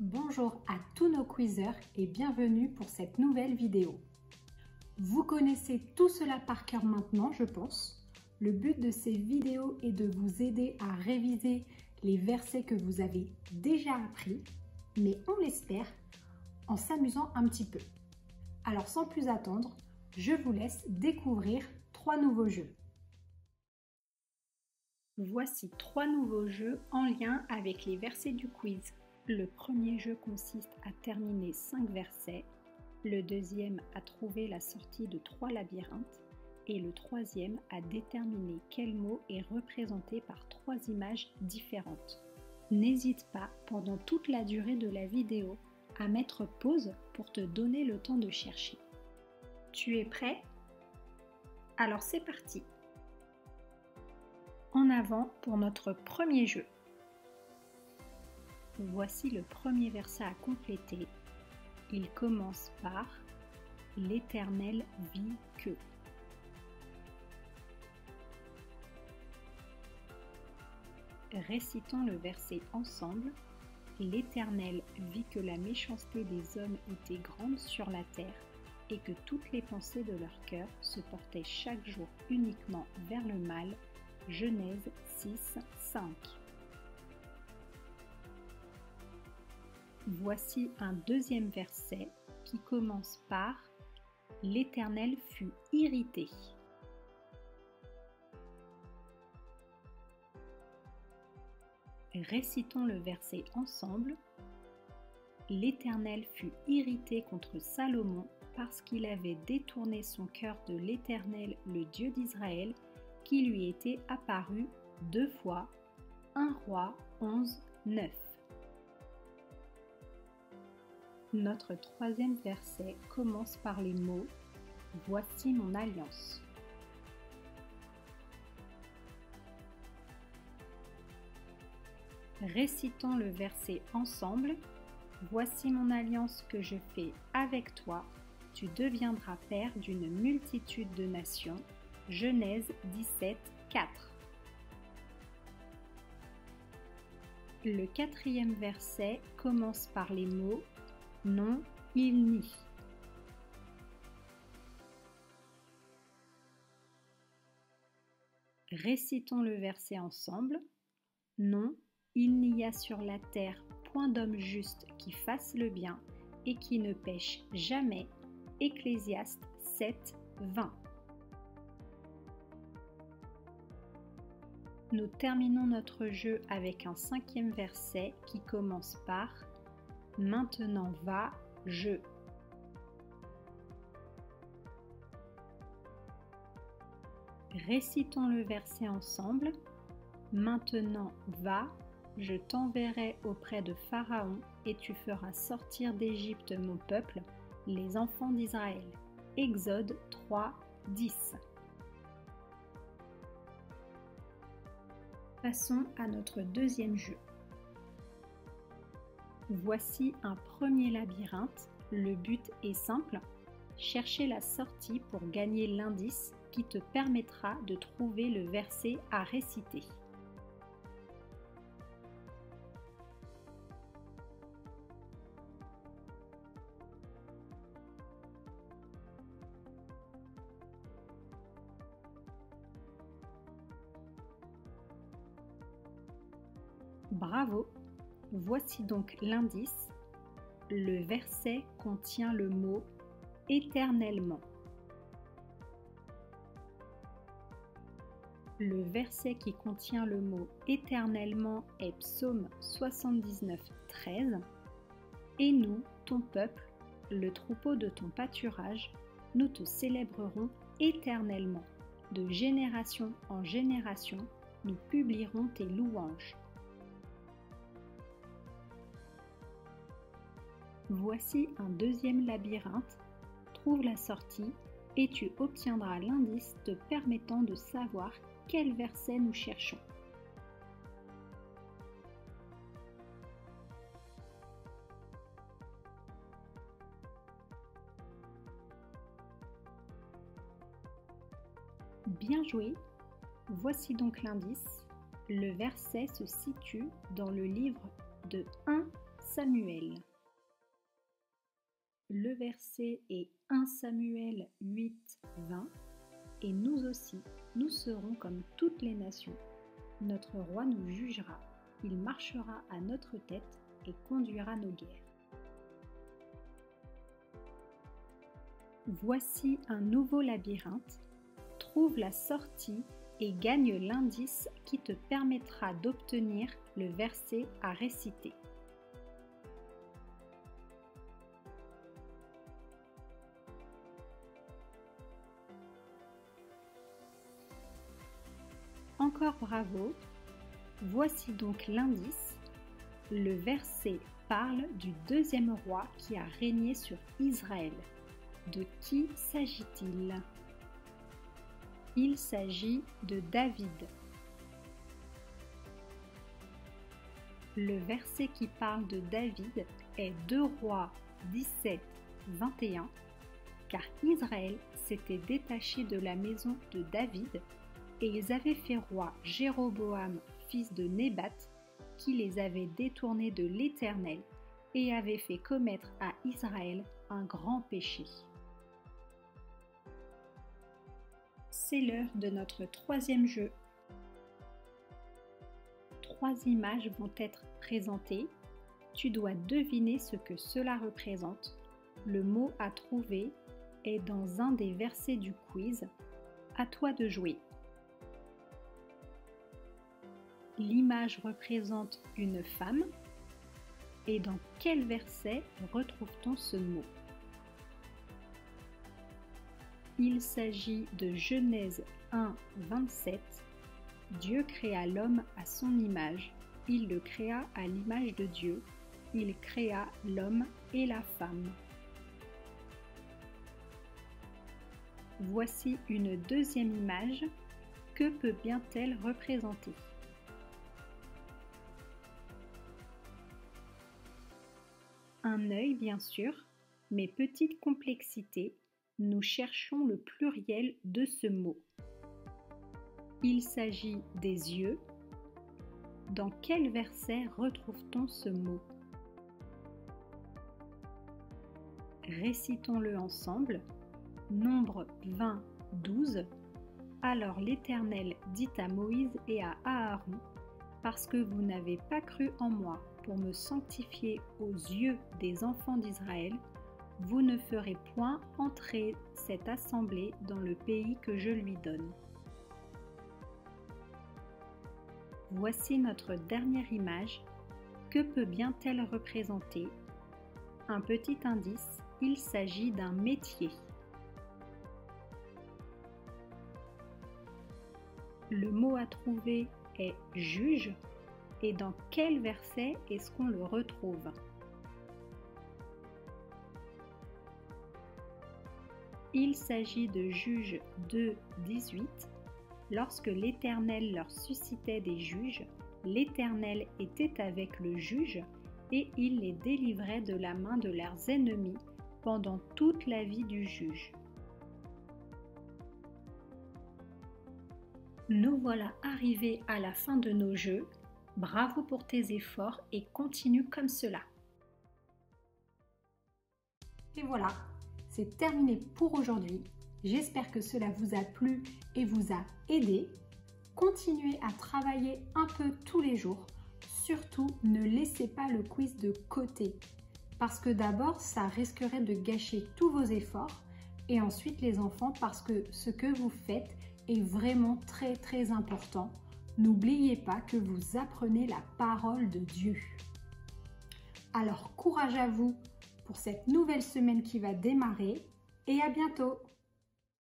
Bonjour à tous nos quizzeurs et bienvenue pour cette nouvelle vidéo. Vous connaissez tout cela par cœur maintenant, je pense. Le but de ces vidéos est de vous aider à réviser les versets que vous avez déjà appris, mais on l'espère, en s'amusant un petit peu. Alors sans plus attendre, je vous laisse découvrir 3 nouveaux jeux. Voici 3 nouveaux jeux en lien avec les versets du quiz. Le premier jeu consiste à terminer 5 versets, le deuxième à trouver la sortie de 3 labyrinthes et le troisième à déterminer quel mot est représenté par 3 images différentes. N'hésite pas pendant toute la durée de la vidéo à mettre pause pour te donner le temps de chercher. Tu es prêt? Alors c'est parti! En avant pour notre premier jeu. Voici le premier verset à compléter. Il commence par « L'Éternel vit que ». Récitons le verset ensemble. « L'Éternel vit que la méchanceté des hommes était grande sur la terre et que toutes les pensées de leur cœur se portaient chaque jour uniquement vers le mal. » Genèse 6, 5. Voici un deuxième verset qui commence par « L'Éternel fut irrité ». Récitons le verset ensemble. « L'Éternel fut irrité contre Salomon parce qu'il avait détourné son cœur de l'Éternel, le Dieu d'Israël, qui lui était apparu 2 fois. 1 Roi 11, 9. Notre troisième verset commence par les mots « Voici mon alliance ». Récitons le verset ensemble. « Voici mon alliance que je fais avec toi. Tu deviendras père d'une multitude de nations. » Genèse 17, 4. Le quatrième verset commence par les mots « Non, il nie ». Récitons le verset ensemble. « Non, il n'y a sur la terre point d'homme juste qui fasse le bien et qui ne pêche jamais. » Ecclésiaste 7, 20. Nous terminons notre jeu avec un 5e verset qui commence par « Maintenant va, je ». Récitons le verset ensemble. « Maintenant va, je t'enverrai auprès de Pharaon et tu feras sortir d'Égypte mon peuple, les enfants d'Israël. » Exode 3, 10. Passons à notre deuxième jeu. Voici un premier labyrinthe. Le but est simple. Chercher la sortie pour gagner l'indice qui te permettra de trouver le verset à réciter. Bravo! Voici donc l'indice. Le verset contient le mot « éternellement ». Le verset qui contient le mot « éternellement » est Psaume 79, 13. « Et nous, ton peuple, le troupeau de ton pâturage, nous te célébrerons éternellement. De génération en génération, nous publierons tes louanges. » Voici un deuxième labyrinthe. Trouve la sortie et tu obtiendras l'indice te permettant de savoir quel verset nous cherchons. Bien joué! Voici donc l'indice. Le verset se situe dans le livre de 1 Samuel. Le verset est 1 Samuel 8, 20. Et nous aussi, nous serons comme toutes les nations. Notre roi nous jugera, il marchera à notre tête et conduira nos guerres. Voici un nouveau labyrinthe. Trouve la sortie et gagne l'indice qui te permettra d'obtenir le verset à réciter. Encore bravo! Voici donc l'indice. Le verset parle du deuxième roi qui a régné sur Israël. De qui s'agit-il? Il s'agit de David. Le verset qui parle de David est 2 Rois 17, 21, car Israël s'était détaché de la maison de David et ils avaient fait roi Jéroboam, fils de Nébat, qui les avait détournés de l'Éternel et avait fait commettre à Israël un grand péché. C'est l'heure de notre troisième jeu. 3 images vont être présentées. Tu dois deviner ce que cela représente. Le mot à trouver est dans un des versets du quiz. À toi de jouer. L'image représente une femme. Et dans quel verset retrouve-t-on ce mot? Il s'agit de Genèse 1, 27. Dieu créa l'homme à son image. Il le créa à l'image de Dieu. Il créa l'homme et la femme. Voici une deuxième image. Que peut bien-elle représenter? Un œil, bien sûr, mais petite complexité, nous cherchons le pluriel de ce mot. Il s'agit des yeux. Dans quel verset retrouve-t-on ce mot? Récitons-le ensemble. Nombre 20, 12. Alors l'Éternel dit à Moïse et à Aaron, parce que vous n'avez pas cru en moi pour me sanctifier aux yeux des enfants d'Israël, vous ne ferez point entrer cette assemblée dans le pays que je lui donne. Voici notre dernière image. Que peut bien-elle représenter? Un petit indice, il s'agit d'un métier. Le mot à trouver est « juge » et dans quel verset est-ce qu'on le retrouve? Il s'agit de Juges 2, 18. Lorsque l'Éternel leur suscitait des juges, l'Éternel était avec le juge et il les délivrait de la main de leurs ennemis pendant toute la vie du juge. Nous voilà arrivés à la fin de nos jeux. Bravo pour tes efforts et continue comme cela. Et voilà, c'est terminé pour aujourd'hui. J'espère que cela vous a plu et vous a aidé. Continuez à travailler un peu tous les jours. Surtout, ne laissez pas le quiz de côté. Parce que d'abord, ça risquerait de gâcher tous vos efforts. Et ensuite, les enfants, parce que ce que vous faites est vraiment très très important. N'oubliez pas que vous apprenez la parole de Dieu. Alors, courage à vous pour cette nouvelle semaine qui va démarrer et à bientôt!